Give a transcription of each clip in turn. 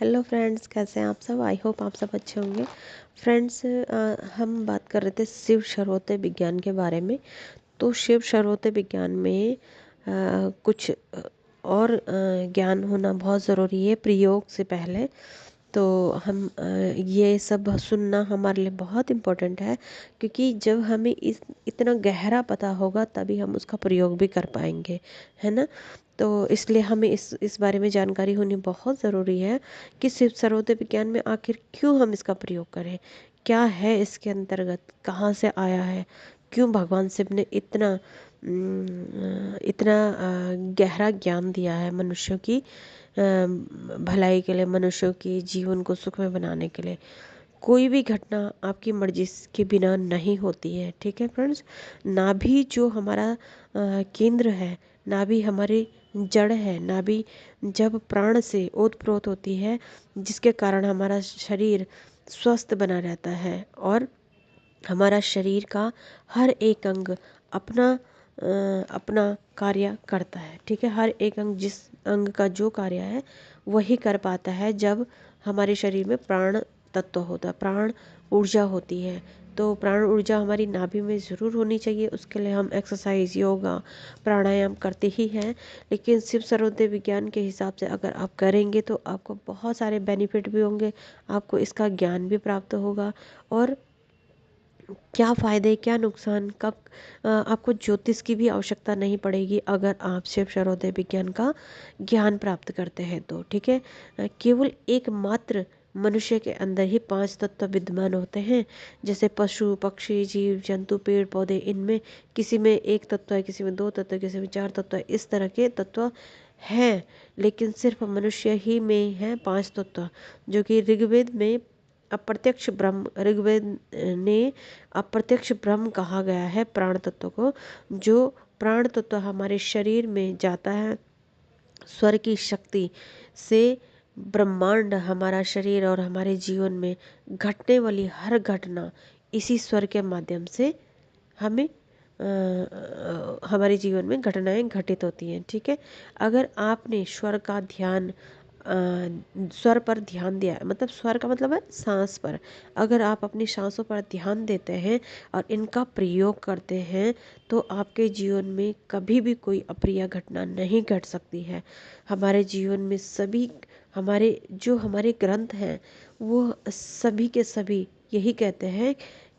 Hello friends, कैसे हैं आप सब। आई होप आप सब अच्छे होंगे। फ्रेंड्स, हम बात कर रहे थे शिव सर्वोदय विज्ञान के बारे में। तो शिव सर्वोदय विज्ञान में कुछ और ज्ञान होना बहुत ज़रूरी है प्रयोग से पहले। तो हम ये सब सुनना हमारे लिए बहुत इम्पोर्टेंट है, क्योंकि जब हमें इस इतना गहरा पता होगा तभी हम उसका प्रयोग भी कर पाएंगे, है ना। तो इसलिए हमें इस बारे में जानकारी होनी बहुत ज़रूरी है कि शिव सर्वोदय विज्ञान में आखिर क्यों हम इसका प्रयोग करें, क्या है इसके अंतर्गत, कहाँ से आया है, क्यों भगवान शिव ने इतना गहरा ज्ञान दिया है मनुष्यों की भलाई के लिए, मनुष्यों की जीवन को सुखमय बनाने के लिए। कोई भी घटना आपकी मर्जी के बिना नहीं होती है, ठीक है फ्रेंड्स। नाभि जो हमारा केंद्र है, नाभि हमारी जड़ है। नाभि जब प्राण से ओतप्रोत होती है, जिसके कारण हमारा शरीर स्वस्थ बना रहता है और हमारा शरीर का हर एक अंग अपना अपना कार्य करता है, ठीक है। हर एक अंग, जिस अंग का जो कार्य है वही कर पाता है जब हमारे शरीर में प्राण तत्व होता है, प्राण ऊर्जा होती है। तो प्राण ऊर्जा हमारी नाभि में ज़रूर होनी चाहिए। उसके लिए हम एक्सरसाइज, योगा, प्राणायाम करते ही हैं। लेकिन शिव सर्वोदय विज्ञान के हिसाब से अगर आप करेंगे तो आपको बहुत सारे बेनिफिट भी होंगे, आपको इसका ज्ञान भी प्राप्त होगा। और क्या फ़ायदे, क्या नुकसान, कब आपको ज्योतिष की भी आवश्यकता नहीं पड़ेगी अगर आप शिव सर्वोदय विज्ञान का ज्ञान प्राप्त करते हैं तो, ठीक है। केवल एकमात्र मनुष्य के अंदर ही 5 तत्व विद्यमान होते हैं। जैसे पशु, पक्षी, जीव जंतु, पेड़ पौधे, इनमें किसी में एक तत्व है, किसी में 2 तत्व है, किसी में 4 तत्व है, इस तरह के तत्व हैं। लेकिन सिर्फ मनुष्य ही में है 5 तत्व, जो कि ऋग्वेद में अप्रत्यक्ष ब्रह्म, ऋग्वेद ने अप्रत्यक्ष ब्रह्म कहा गया है प्राण तत्व को। जो प्राण तत्व हमारे शरीर में जाता है स्वर की शक्ति से, ब्रह्मांड, हमारा शरीर और हमारे जीवन में घटने वाली हर घटना इसी स्वर के माध्यम से हमें हमारे जीवन में घटनाएं घटित होती हैं, ठीक है। अगर आपने स्वर का ध्यान स्वर पर ध्यान दिया, मतलब स्वर का मतलब है सांस पर। अगर आप अपनी सांसों पर ध्यान देते हैं और इनका प्रयोग करते हैं तो आपके जीवन में कभी भी कोई अप्रिय घटना नहीं घट सकती है। हमारे जीवन में सभी हमारे ग्रंथ हैं वो सभी के सभी यही कहते हैं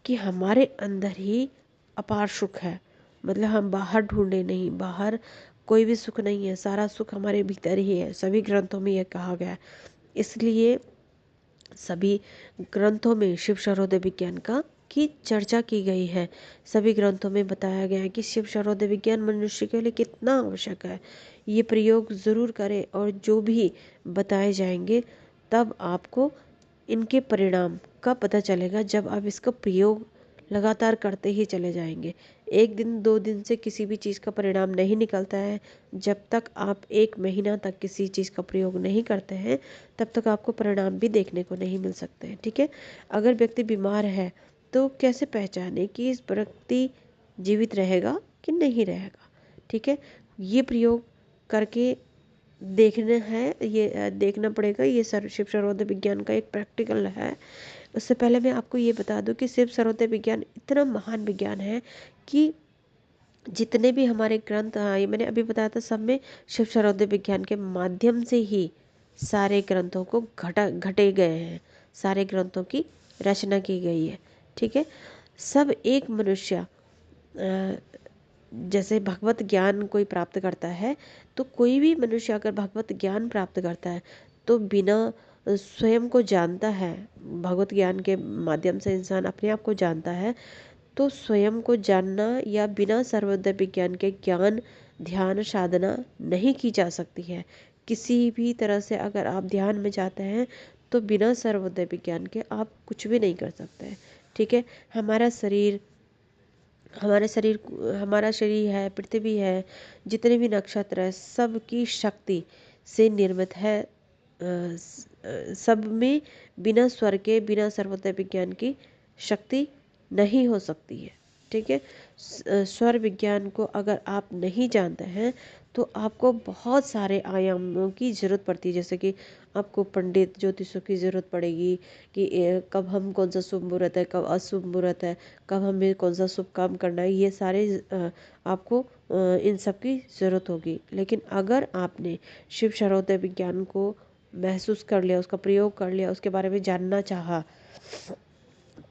कि हमारे अंदर ही अपार सुख है। मतलब हम बाहर ढूंढे नहीं, बाहर कोई भी सुख नहीं है, सारा सुख हमारे भीतर ही है। सभी ग्रंथों में यह कहा गया है। इसलिए सभी ग्रंथों में शिव सर्वोदय विज्ञान का की चर्चा की गई है। सभी ग्रंथों में बताया गया है कि शिव सर्वोदय विज्ञान मनुष्य के लिए कितना आवश्यक है। ये प्रयोग ज़रूर करें और जो भी बताए जाएंगे तब आपको इनके परिणाम का पता चलेगा, जब आप इसका प्रयोग लगातार करते ही चले जाएंगे। एक दिन 2 दिन से किसी भी चीज़ का परिणाम नहीं निकलता है। जब तक आप 1 महीना तक किसी चीज़ का प्रयोग नहीं करते हैं तब तक आपको परिणाम भी देखने को नहीं मिल सकते हैं, ठीक है। अगर व्यक्ति बीमार है तो कैसे पहचाने कि इस व्यक्ति जीवित रहेगा कि नहीं रहेगा, ठीक है। ये प्रयोग करके देखना है, ये देखना पड़ेगा। ये शिव सर्वोदय विज्ञान का एक प्रैक्टिकल है। उससे पहले मैं आपको ये बता दूं कि शिव सर्वोदय विज्ञान इतना महान विज्ञान है कि जितने भी हमारे ग्रंथ, ये मैंने अभी बताया था, सब में शिव सर्वोदय विज्ञान के माध्यम से ही सारे ग्रंथों को घटे गए हैं, सारे ग्रंथों की रचना की गई है, ठीक है। सब एक मनुष्य जैसे भगवत ज्ञान कोई प्राप्त करता है, तो कोई भी मनुष्य अगर भगवत ज्ञान प्राप्त करता है तो बिना स्वयं को जानता है, भगवत ज्ञान के माध्यम से इंसान अपने आप को जानता है। तो स्वयं को जानना या बिना सर्वोदय विज्ञान के ज्ञान, ध्यान, साधना नहीं की जा सकती है। किसी भी तरह से अगर आप ध्यान में जाते हैं तो बिना सर्वोदय विज्ञान के आप कुछ भी नहीं कर सकते हैं, ठीक है। हमारा शरीर है, पृथ्वी है, जितने भी नक्षत्र है, सब की शक्ति से निर्मित है। सब में बिना स्वर के, बिना सर्वोदय विज्ञान की शक्ति नहीं हो सकती है, ठीक है। स्वर विज्ञान को अगर आप नहीं जानते हैं तो आपको बहुत सारे आयामों की ज़रूरत पड़ती है, जैसे कि आपको पंडित ज्योतिषों की ज़रूरत पड़ेगी कि कब हम कौन सा शुभ मुहूर्त है, कब अशुभ मुहूर्त है, कब हमें कौन सा शुभ काम करना है, ये सारे आपको इन सब की ज़रूरत होगी। लेकिन अगर आपने शिव सर्वोदय विज्ञान को महसूस कर लिया, उसका प्रयोग कर लिया, उसके बारे में जानना चाहा,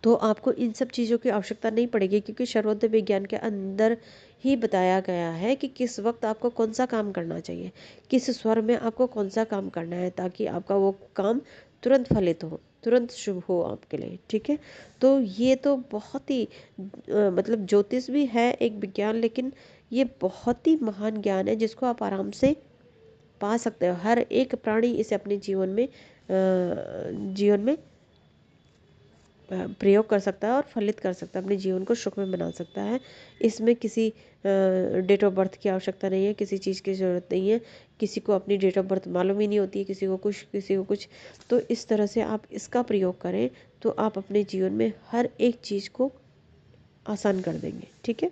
तो आपको इन सब चीज़ों की आवश्यकता नहीं पड़ेगी, क्योंकि सर्वोदय विज्ञान के अंदर ही बताया गया है कि किस वक्त आपको कौन सा काम करना चाहिए, किस स्वर में आपको कौन सा काम करना है, ताकि आपका वो काम तुरंत फलित हो, तुरंत शुभ हो आपके लिए। ठीक है, तो ये तो बहुत ही मतलब ज्योतिष भी है एक विज्ञान, लेकिन ये बहुत ही महान ज्ञान है जिसको आप आराम से पा सकते हो। हर एक प्राणी इसे अपने जीवन में प्रयोग कर सकता है और फलित कर सकता है, अपने जीवन को सुखमय बना सकता है। इसमें किसी डेट ऑफ बर्थ की आवश्यकता नहीं है, किसी चीज़ की ज़रूरत नहीं है, किसी को अपनी डेट ऑफ बर्थ मालूम ही नहीं होती है, किसी को कुछ, किसी को कुछ। तो इस तरह से आप इसका प्रयोग करें तो आप अपने जीवन में हर एक चीज़ को आसान कर देंगे। ठीक है,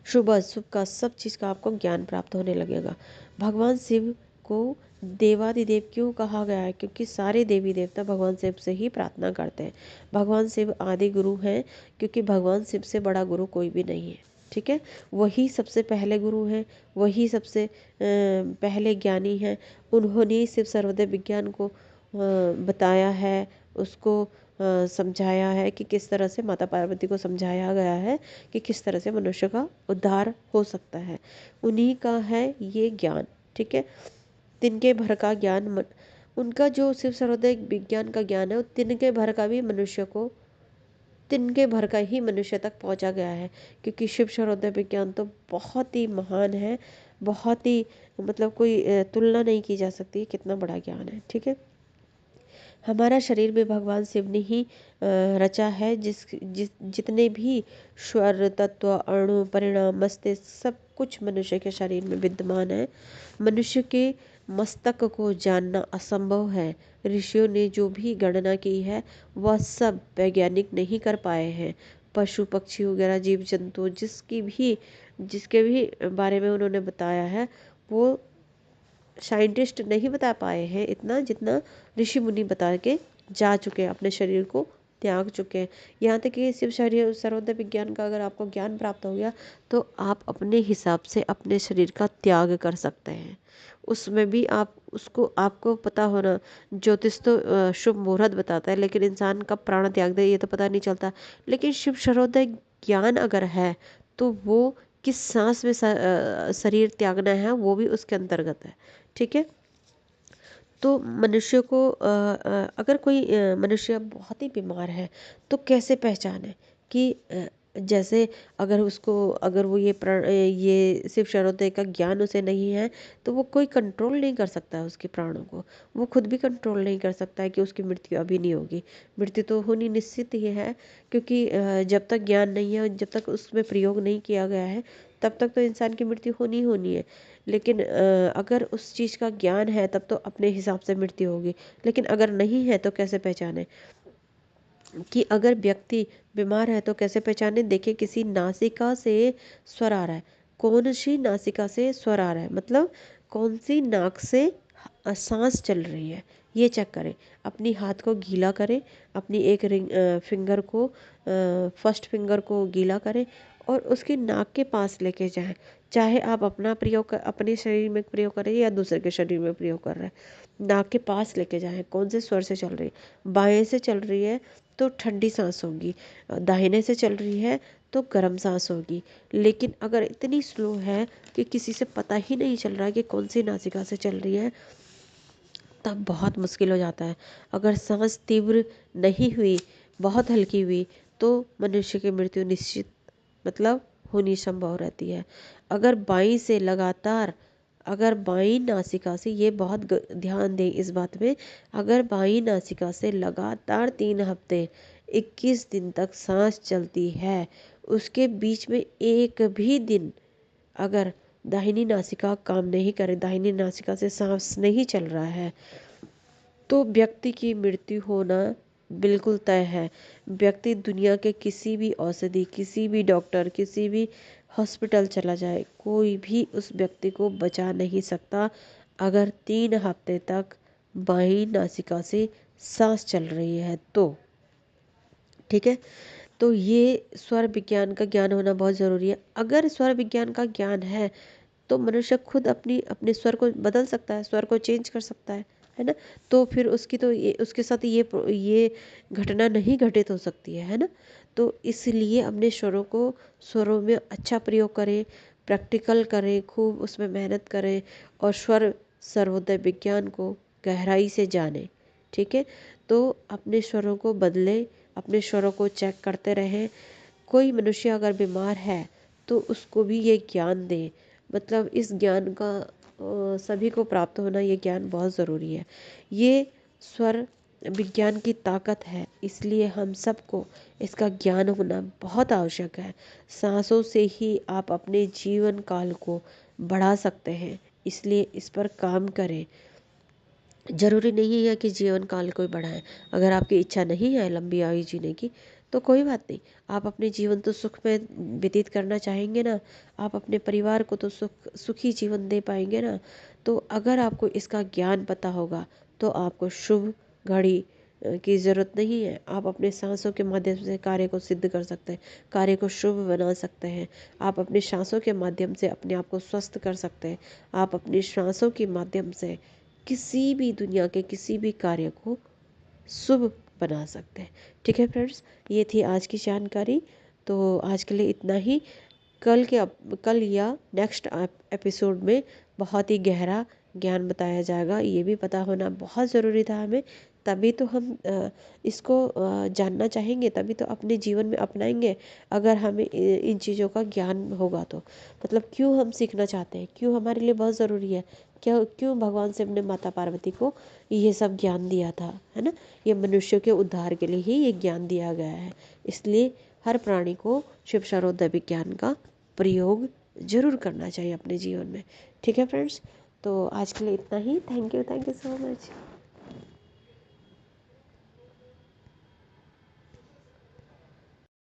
शुभ अशुभ का सब चीज़ का आपको ज्ञान प्राप्त होने लगेगा। भगवान शिव को देवादिदेव क्यों कहा गया है? क्योंकि सारे देवी देवता भगवान शिव से ही प्रार्थना करते हैं। भगवान शिव आदि गुरु हैं, क्योंकि भगवान शिव से बड़ा गुरु कोई भी नहीं है। ठीक है, वही सबसे पहले गुरु हैं, वही सबसे पहले ज्ञानी हैं। उन्होंने ही शिव सर्वोदय विज्ञान को बताया है, उसको समझाया है कि किस तरह से, माता पार्वती को समझाया गया है कि किस तरह से मनुष्य का उद्धार हो सकता है। उन्हीं का है ये ज्ञान। ठीक है, तिनके भर का ज्ञान उनका जो शिव सर्वोदय विज्ञान का ज्ञान है, वो तिनके भर का भी मनुष्य को, तिनके भर का ही मनुष्य तक पहुंचा गया है। क्योंकि शिव सर्वोदय विज्ञान तो बहुत ही महान है, बहुत ही, मतलब कोई तुलना नहीं की जा सकती, कितना बड़ा ज्ञान है। ठीक है, हमारा शरीर भी भगवान शिव ने ही रचा है। जितने भी स्वर तत्व, अणु, परिणाम, मस्तिष्क, सब कुछ मनुष्य के शरीर में विद्यमान है। मनुष्य के मस्तक को जानना असंभव है। ऋषियों ने जो भी गणना की है वह सब वैज्ञानिक नहीं कर पाए हैं। पशु पक्षी वगैरह, जीव जंतु, जिसके भी बारे में उन्होंने बताया है, वो साइंटिस्ट नहीं बता पाए हैं इतना, जितना ऋषि मुनि बता के जा चुके हैं, अपने शरीर को त्याग चुके हैं। यहाँ तक कि शिव शरीर सर्वोदय विज्ञान का अगर आपको ज्ञान प्राप्त हो गया तो आप अपने हिसाब से अपने शरीर का त्याग कर सकते हैं। उसमें भी आप उसको, आपको पता होना, ज्योतिष तो शुभ मुहूर्त बताता है, लेकिन इंसान कब प्राण त्याग दे ये तो पता नहीं चलता। लेकिन शिव सर्वोदय ज्ञान अगर है तो वो किस सांस में शरीर त्यागना है वो भी उसके अंतर्गत है। ठीक है, तो मनुष्य को अगर कोई मनुष्य बहुत ही बीमार है तो कैसे पहचाने कि जैसे अगर उसको, अगर वो ये शिव सर्वोदय का ज्ञान उसे नहीं है तो वो कोई कंट्रोल नहीं कर सकता है उसके प्राणों को। वो खुद भी कंट्रोल नहीं कर सकता है कि उसकी मृत्यु अभी नहीं होगी। मृत्यु तो होनी निश्चित ही है, क्योंकि जब तक ज्ञान नहीं है, जब तक उसमें प्रयोग नहीं किया गया है, तब तक तो इंसान की मृत्यु होनी होनी है। लेकिन अगर उस चीज़ का ज्ञान है तब तो अपने हिसाब से मृत्यु होगी। लेकिन अगर नहीं है तो कैसे पहचाने कि अगर व्यक्ति बीमार है, तो कैसे पहचाने? देखिए, किसी नासिका से स्वर आ रहा है, कौन सी नासिका से स्वर आ रहा है, मतलब कौन सी नाक से सांस चल रही है, ये चेक करें। अपनी हाथ को गीला करें, अपनी एक फिंगर को, फर्स्ट फिंगर को गीला करें और उसकी नाक के पास लेके जाएं। चाहे आप अपना प्रयोग अपने शरीर में प्रयोग करें या दूसरे के शरीर में प्रयोग कर रहे हैं, नाक के पास लेके जाएं। कौन से स्वर से चल रही है? बाएं से चल रही है तो ठंडी सांस होगी, दाहिने से चल रही है तो गर्म सांस होगी। लेकिन अगर इतनी स्लो है कि किसी से पता ही नहीं चल रहा है कि कौन सी नासिका से चल रही है, तब बहुत मुश्किल हो जाता है। अगर सांस तीव्र नहीं हुई, बहुत हल्की हुई, तो मनुष्य की मृत्यु निश्चित, मतलब होनी संभव रहती है। अगर बाईं से लगातार, अगर बाईं नासिका से, ये बहुत ध्यान दें इस बात में, अगर बाईं नासिका से लगातार 3 हफ्ते 21 दिन तक सांस चलती है, उसके बीच में एक भी दिन अगर दाहिनी नासिका काम नहीं करे, दाहिनी नासिका से सांस नहीं चल रहा है, तो व्यक्ति की मृत्यु होना बिल्कुल तय है। व्यक्ति दुनिया के किसी भी औषधि, किसी भी डॉक्टर, किसी भी हॉस्पिटल चला जाए, कोई भी उस व्यक्ति को बचा नहीं सकता अगर 3 हफ्ते तक बाईं नासिका से सांस चल रही है तो। ठीक है, तो ये स्वर विज्ञान का ज्ञान होना बहुत ज़रूरी है। अगर स्वर विज्ञान का ज्ञान है तो मनुष्य खुद अपनी अपने स्वर को बदल सकता है, स्वर को चेंज कर सकता है ना। तो फिर उसकी तो ये उसके साथ ये घटना नहीं घटित हो सकती है ना। तो इसलिए अपने स्वरों में अच्छा प्रयोग करें, प्रैक्टिकल करें, खूब उसमें मेहनत करें और स्वर सर्वोदय विज्ञान को गहराई से जानें। ठीक है, तो अपने स्वरों को बदलें, अपने स्वरों को चेक करते रहें। कोई मनुष्य अगर बीमार है तो उसको भी ये ज्ञान दें। मतलब इस ज्ञान का सभी को प्राप्त होना, ये ज्ञान बहुत ज़रूरी है। ये स्वर विज्ञान की ताकत है, इसलिए हम सबको इसका ज्ञान होना बहुत आवश्यक है। सांसों से ही आप अपने जीवन काल को बढ़ा सकते हैं, इसलिए इस पर काम करें। ज़रूरी नहीं है कि जीवन काल कोई बढ़ाए। अगर आपकी इच्छा नहीं है लंबी आयु जीने की तो कोई बात नहीं, आप अपने जीवन तो सुख में व्यतीत करना चाहेंगे ना, आप अपने परिवार को तो सुखी जीवन दे पाएंगे ना। तो अगर आपको इसका ज्ञान पता होगा तो आपको शुभ घड़ी की ज़रूरत नहीं है। आप अपने सांसों के माध्यम से कार्य को सिद्ध कर सकते हैं, कार्य को शुभ बना सकते हैं। आप अपनी सांसों के माध्यम से अपने आप को स्वस्थ कर सकते हैं। आप अपनी सांसों के माध्यम से किसी भी दुनिया के किसी भी कार्य को शुभ बना सकते हैं। ठीक है फ्रेंड्स, ये थी आज की जानकारी। तो आज के लिए इतना ही। कल या नेक्स्ट एपिसोड में बहुत ही गहरा ज्ञान बताया जाएगा। ये भी पता होना बहुत ज़रूरी था हमें, तभी तो हम इसको जानना चाहेंगे, तभी तो अपने जीवन में अपनाएंगे। अगर हमें इन चीज़ों का ज्ञान होगा तो मतलब क्यों हम सीखना चाहते हैं, क्यों हमारे लिए बहुत ज़रूरी है, क्यों भगवान से अपने माता पार्वती को ये सब ज्ञान दिया था, है ना। ये मनुष्यों के उद्धार के लिए ही ये ज्ञान दिया गया है। इसलिए हर प्राणी को शिव सर्वोदय विज्ञान का प्रयोग जरूर करना चाहिए अपने जीवन में। ठीक है फ्रेंड्स, तो आज के लिए इतना ही। Thank you so much.